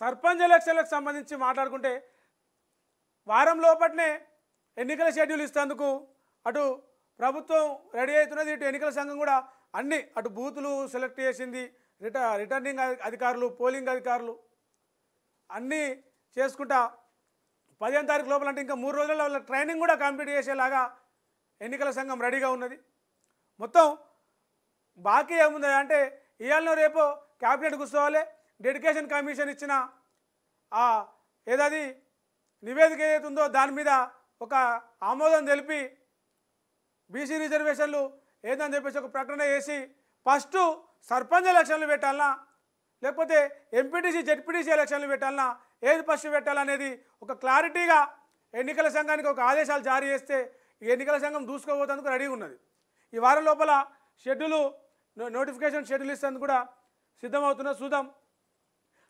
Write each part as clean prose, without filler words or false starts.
సర్పంచ్ ఎలక్షన్లకు సంబంధించి మాట్లాడుకుంటే వారం లోపట్నే ఎన్నికల షెడ్యూల్ ఇస్తేందుకు అటు ప్రభుత్వం రెడీ అవుతున్నది, ఇటు ఎన్నికల సంఘం కూడా అన్ని అటు బూతులు సెలెక్ట్ చేసింది, రిటర్నింగ్ అధికారులు, పోలింగ్ అధికారులు అన్నీ చేసుకుంటా 15వ తారీఖు లోపల అంటే ఇంకా 3 రోజుల్లో వాళ్ళ ట్రైనింగ్ కూడా కంప్లీట్ చేసేలాగా ఎన్నికల సంఘం రెడీగా ఉన్నది. మొత్తం బాకీ ఏముంది అంటే ఇవాళ రేపు క్యాబినెట్ కూర్చోవాలి, డెడికేషన్ కమిషన్ ఇచ్చిన ఏదది నివేదిక ఏదైతుందో దాని మీద ఒక ఆమోదం తెలిపి బీసీ రిజర్వేషన్లు ఏదని చెప్పేసి ఒక ప్రకటన చేసి ఫస్ట్ సర్పంచ్ ఎలక్షన్లు పెట్టాలన్నా లేకపోతే ఎంపీటీసీ జెడ్పీటీసీ ఎలక్షన్లు పెట్టాలన్నా ఏది ఫస్ట్ పెట్టాలనేది ఒక క్లారిటీగా ఎన్నికల సంఘానికి ఒక ఆదేశాలు జారీ చేస్తే ఈ ఎన్నికల సంఘం దూసుకోబోతేందుకు రెడీగా ఉన్నది. ఈ వారం లోపల షెడ్యూలు నోటిఫికేషన్ షెడ్యూల్ ఇస్తేందుకు కూడా సిద్ధమవుతున్న చూద్దాం.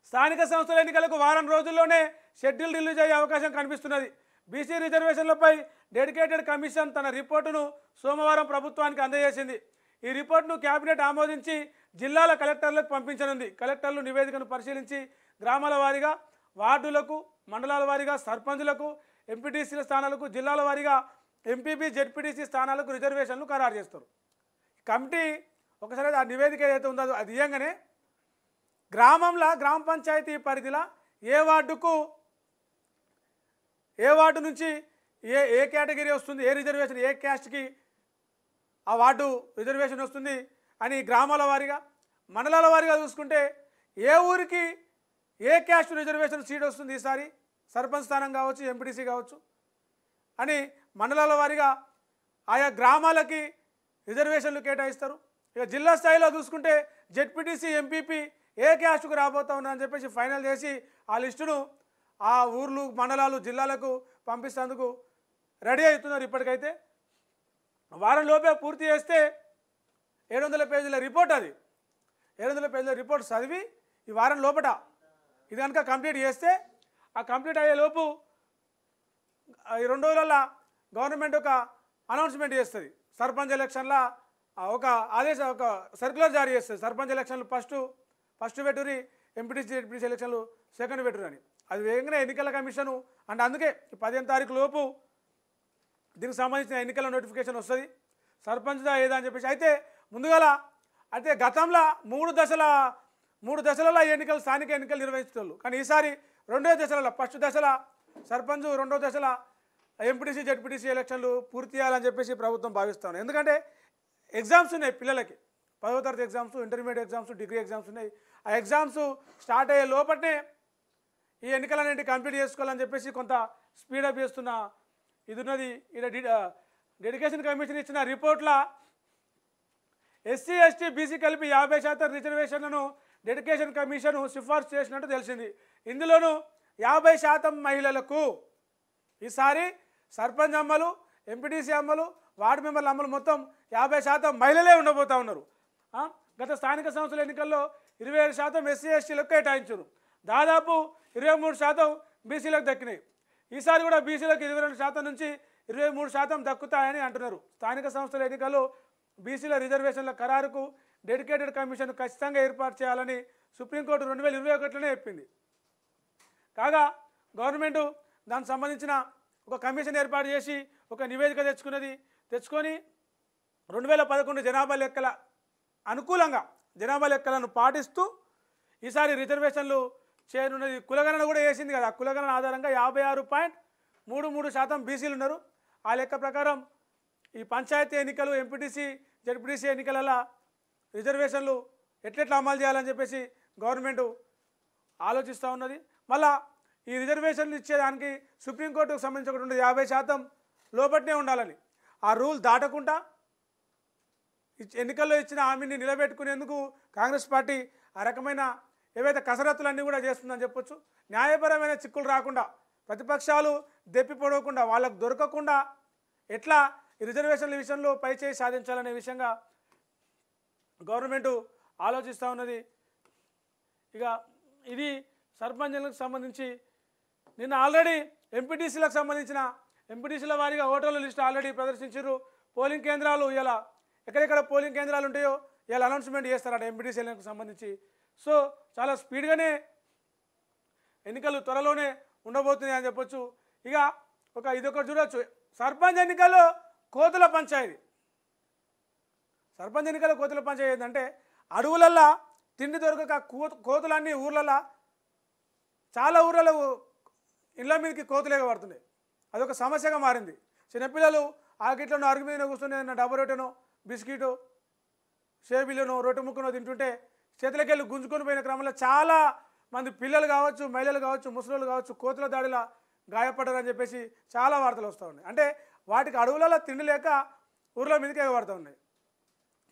స్థానిక సంస్థల ఎన్నికలకు వారం రోజుల్లోనే షెడ్యూల్ రిలీజ్ అయ్యే అవకాశం కనిపిస్తున్నది. బీసీ రిజర్వేషన్లపై డెడికేటెడ్ కమిషన్ తన రిపోర్టును సోమవారం ప్రభుత్వానికి అందజేసింది. ఈ రిపోర్టును కేబినెట్ ఆమోదించి జిల్లాల కలెక్టర్లకు పంపించనుంది. కలెక్టర్లు నివేదికను పరిశీలించి గ్రామాల వారీగా, వార్డులకు, మండలాల వారీగా సర్పంచులకు, ఎంపీటీసీల స్థానాలకు, జిల్లాల వారీగా ఎంపీపీ జెడ్పీటీసీ స్థానాలకు రిజర్వేషన్లు ఖరారు చేస్తారు. కమిటీ ఒకసారి ఆ నివేదిక ఏదైతే ఉందో అది ఇయ్యంగానే గ్రామంలో గ్రామ పంచాయతీ పరిధిలో ఏ వార్డు నుంచి ఏ కేటగిరీ వస్తుంది, ఏ రిజర్వేషన్ ఏ క్యాస్ట్కి ఆ వార్డు రిజర్వేషన్ వస్తుంది అని గ్రామాల వారీగా, మండలాల వారీగా చూసుకుంటే ఏ ఊరికి ఏ క్యాస్ట్ రిజర్వేషన్ సీట్ వస్తుంది ఈసారి సర్పంచ్ స్థానం కావచ్చు, ఎంపీటీసీ కావచ్చు అని మండలాల వారీగా ఆయా గ్రామాలకి రిజర్వేషన్లు కేటాయిస్తారు. ఇక జిల్లా స్థాయిలో చూసుకుంటే జెడ్పీటీసీ ఎంపీపీ ఏ క్యాస్ట్కు రాబోతా ఉన్నారని చెప్పేసి ఫైనల్ చేసి ఆ లిస్టును ఆ ఊర్లు, మండలాలు, జిల్లాలకు పంపిస్తేందుకు రెడీ అవుతున్నారు. ఇప్పటికైతే వారం లోపే పూర్తి చేస్తే 700 పేజీల రిపోర్ట్, అది 700 పేజీల రిపోర్ట్ చదివి ఈ వారం లోపల ఇది కనుక కంప్లీట్ చేస్తే ఆ కంప్లీట్ అయ్యే లోపు ఈ 2 రోజులలో గవర్నమెంట్ ఒక అనౌన్స్మెంట్ చేస్తుంది. సర్పంచ్ ఎలక్షన్ల ఒక సర్క్యులర్ జారీ చేస్తుంది. సర్పంచ్ ఎలక్షన్లు ఫస్ట్ పెట్టురి, ఎంపీటీసీ జెడ్పీటీసీ ఎలక్షన్లు సెకండ్ పెట్టురు అని. అది వేగంగా ఎన్నికల కమిషను అంటే అందుకే 15వ తారీఖు లోపు దీనికి సంబంధించిన ఎన్నికల నోటిఫికేషన్ వస్తుంది. సర్పంచ్దా ఏదా అని చెప్పేసి అయితే ముందుగల అయితే గతంలో 3 దశలలో ఎన్నికలు స్థానిక ఎన్నికలు నిర్వహించేవాళ్ళు. కానీ ఈసారి 2వ దశలలో ఫస్ట్ దశలో సర్పంచ్, 2వ దశలో ఎంపీటీసీ జెడ్పీటీసీ ఎలక్షన్లు పూర్తి చేయాలని చెప్పేసి ప్రభుత్వం భావిస్తాను. ఎందుకంటే ఎగ్జామ్స్ ఉన్నాయి పిల్లలకి, 10వ తరగతి exams, intermediate exams, degree exams ఉన్నాయి. ఆ ఎగ్జామ్స్ స్టార్ట్ అయ్యే లోపలనే ఈ ఎన్నికలన్నింటి కంప్లీట్ చేసుకోవాలని చెప్పేసి కొంత స్పీడప్ చేస్తున్న ఇది ఉన్నది. ఇక్కడ డెడికేషన్ కమిషన్ ఇచ్చిన రిపోర్ట్ల ఎస్సీ ఎస్టీ బీసీ కలిపి 50% రిజర్వేషన్లను డెడికేషన్ కమిషన్ సిఫార్సు చేసినట్టు తెలిసింది. ఇందులోనూ 50% మహిళలకు ఈసారి సర్పంచ్ అమ్మలు, ఎంపీటీసీ అమ్మలు, వార్డు మెంబర్ల అమ్మలు మొత్తం 50% మహిళలే ఉండబోతూ ఉన్నారు. గత స్థానిక సంస్థల ఎన్నికల్లో 27% ఎస్సీ ఎస్టీలకు కేటాయించారు. దాదాపు 23% బీసీలకు దక్కినాయి. ఈసారి కూడా బీసీలకు 22% నుంచి 23% దక్కుతాయని అంటున్నారు. స్థానిక సంస్థల ఎన్నికల్లో బీసీల రిజర్వేషన్ల ఖరారుకు డెడికేటెడ్ కమిషన్ ఖచ్చితంగా ఏర్పాటు చేయాలని సుప్రీంకోర్టు 2021లోనే చెప్పింది. కాగా గవర్నమెంట్ దానికి సంబంధించిన ఒక కమిషన్ ఏర్పాటు చేసి ఒక నివేదిక తెచ్చుకొని 2011 జనాభా లెక్కల అనుకూలంగా జనాభా లెక్కలను పాటిస్తూ ఈసారి రిజర్వేషన్లు చేయనున్నది. కులగణన కూడా వేసింది కదా, కులగణన ఆధారంగా 56.33% బీసీలు ఉన్నారు. ఆ లెక్క ప్రకారం ఈ పంచాయతీ ఎన్నికలు, ఎంపీటీసీ జెడ్పీటీసీ ఎన్నికలలో రిజర్వేషన్లు ఎట్లెట్లా అమలు చేయాలని చెప్పేసి గవర్నమెంట్ ఆలోచిస్తూ ఉన్నది. మళ్ళా ఈ రిజర్వేషన్లు ఇచ్చేదానికి సుప్రీంకోర్టుకు సంబంధించి ఒకటి ఉండేది, 50% లోపట్నే ఉండాలని. ఆ రూల్ దాటకుండా ఎన్నికల్లో ఇచ్చిన హామీని నిలబెట్టుకునేందుకు కాంగ్రెస్ పార్టీ ఆ రకమైన ఏవైతే కసరత్తులన్నీ కూడా చేస్తుందని చెప్పొచ్చు. న్యాయపరమైన చిక్కులు రాకుండా, ప్రతిపక్షాలు దెప్పి పొడవకుండా, వాళ్ళకు దొరకకుండా ఎట్లా ఈ రిజర్వేషన్ల విషయంలో పైచేయి సాధించాలనే విషయంగా గవర్నమెంట్ ఆలోచిస్తూ ఉన్నది. ఇక ఇది సర్పంచ్లకు సంబంధించి నిన్న ఆల్రెడీ ఎంపీటీసీలకు సంబంధించిన ఎంపీటీసీల వారీగా ఓటర్ల లిస్టు ఆల్రెడీ ప్రదర్శించారు. పోలింగ్ కేంద్రాలు ఇలా ఎక్కడెక్కడ పోలింగ్ కేంద్రాలు ఉంటాయో ఇలా అనౌన్స్మెంట్ చేస్తారట ఎంపీటీసీలకు సంబంధించి. సో చాలా స్పీడ్గానే ఎన్నికలు త్వరలోనే ఉండబోతున్నాయి అని చెప్పొచ్చు. ఇక ఇదొకటి చూడొచ్చు, సర్పంచ్ ఎన్నికలు కోతుల పంచాయతీ. సర్పంచ్ ఎన్నికలు కోతుల పంచాయతీ అంటే అడవులల్లో తిండి దొరకక కోతులన్నీ ఊర్లలో, చాలా ఊర్లలో ఇళ్ళ మీదకి కోతులేగా పడుతున్నాయి. అదొక సమస్యగా మారింది. చిన్నపిల్లలు ఆకిట్లను అరుగు మీద కూర్చొని డబ్బా రొట్టెనో బిస్కెటో షేబీలోనో రొట్టె ముక్కనో తింటుంటే చేతులకెళ్ళి గుంజుకొని పోయిన క్రమంలో చాలా మంది పిల్లలు కావచ్చు, మహిళలు కావచ్చు, ముసలోళ్ళు కావచ్చు కోతుల దాడిలా గాయపడ్డారని చెప్పేసి చాలా వార్తలు వస్తూ ఉన్నాయి. అంటే వాటికి అడవులలో తిండి లేక ఊర్ల మీదకి ఎగబడుతూ ఉన్నాయి.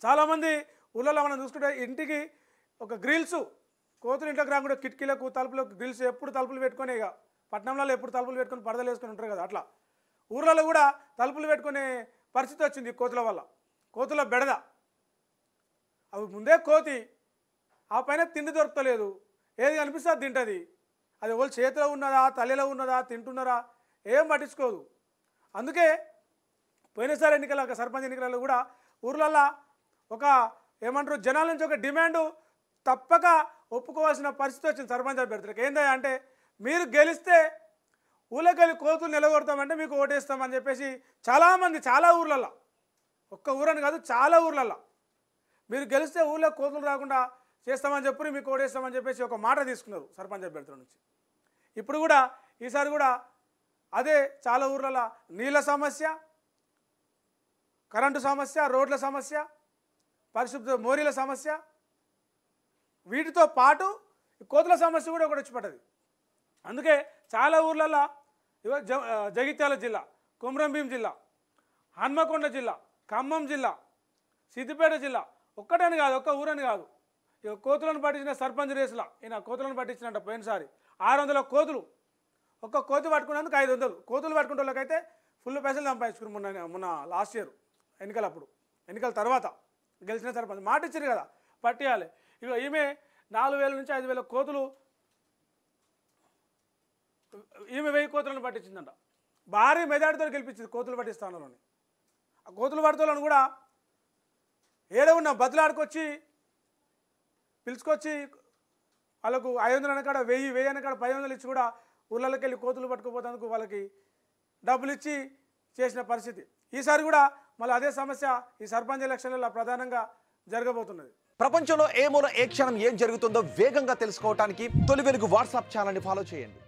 చాలామంది ఊళ్ళలో మనం చూసుకుంటే ఇంటికి ఒక గ్రిల్స్, కోతులు ఇంట్లోకి రాకుండా కిటికీలకు తలుపులకు గ్రిల్స్ ఎప్పుడు తలుపులు పెట్టుకొని, ఇక పట్టణంలో ఎప్పుడు తలుపులు పెట్టుకొని పరదలు వేసుకొని ఉంటారు కదా, అట్లా ఊర్లలో కూడా తలుపులు పెట్టుకునే పరిస్థితి వచ్చింది కోతుల వల్ల. కోతుల బెడద, అవి ముందే కోతి, ఆ పైన తిండి దొరకలేదు, ఏది కనిపిస్తే అది తింటుంది. అది వాళ్ళు చేతిలో ఉన్నదా తల్లిలో ఉన్నదా తింటున్నారా ఏం పట్టించుకోదు. అందుకే పోయినసారి ఎన్నికల సర్పంచ్ ఎన్నికలలో కూడా ఊర్లల్లో ఏమంటారు జనాల నుంచి ఒక డిమాండ్ తప్పక ఒప్పుకోవాల్సిన పరిస్థితి వచ్చింది సర్పంచ్ అభ్యర్థులకు. ఏంటంటే అంటే మీరు గెలిస్తే ఊళ్ళకెళ్ళి కోతులు నిలగొడతామంటే మీకు ఓటేస్తామని చెప్పేసి చాలామంది చాలా ఊర్లల్లో, ఒక్క ఊరని కాదు చాలా ఊర్లల్లో మీరు గెలిస్తే ఊళ్ళో కోతులు రాకుండా చేస్తామని చెప్పి మీకు ఓటేస్తామని చెప్పేసి ఒక మాట తీసుకున్నారు సర్పంచ్ అభ్యర్థుల నుంచి. ఇప్పుడు కూడా ఈసారి కూడా అదే చాలా ఊర్లలో నీళ్ళ సమస్య, కరెంటు సమస్య, రోడ్ల సమస్య, పరిశుభ్ర మోరీల సమస్య, వీటితో పాటు కోతుల సమస్య కూడా ఒకటి వచ్చి పడ్డది. అందుకే చాలా ఊర్లలో జగిత్యాల జిల్లా, కొమరంభీం జిల్లా, హన్మకొండ జిల్లా, ఖమ్మం జిల్లా, సిద్దిపేట జిల్లా ఒక్కటని కాదు, ఒక్క ఊరని కాదు, ఇక కోతులను పట్టించిన సర్పంచ్ రేసులా ఈయన కోతులను పట్టించినట్ట. పోయినసారి 600 కోతులు, ఒక్క కోతి పట్టుకున్నందుకు 500. కోతులు పట్టుకునే వాళ్ళకైతే ఫుల్ పైసలు సంపాదించుకున్నారు మొన్న లాస్ట్ ఇయర్ ఎన్నికలప్పుడు. ఎన్నికల తర్వాత గెలిచిన సర్పంచ్ మాట ఇచ్చారు కదా పట్టియాలి. ఇక ఈమె 4000 నుంచి 5000 కోతులు, ఈమె 1000 కోతులను పట్టించిందంట. భారీ మెజార్టీతో గెలిపించింది కోతులు పట్టిస్తానని. ఆ కోతులు పట్టుకోవాలని కూడా ఏదో ఉన్న బదులాడుకొచ్చి పిలుచుకొచ్చి వాళ్ళకు 500 అనకాడ 1000 అనకాడ 500 ఇచ్చి కూడా ఊళ్ళకి వెళ్ళి కోతులు పట్టుకుపోయేందుకు వాళ్ళకి డబ్బులు ఇచ్చి చేసిన పరిస్థితి. ఈసారి కూడా మళ్ళీ అదే సమస్య ఈ సర్పంచ్ ఎలక్షన్లలో ప్రధానంగా జరగబోతున్నది. ప్రపంచంలో ఏ మూల ఏ క్షణం ఏం జరుగుతుందో వేగంగా తెలుసుకోవడానికి తొలి వెలుగు వాట్సాప్ ఛానల్ని ఫాలో చేయండి.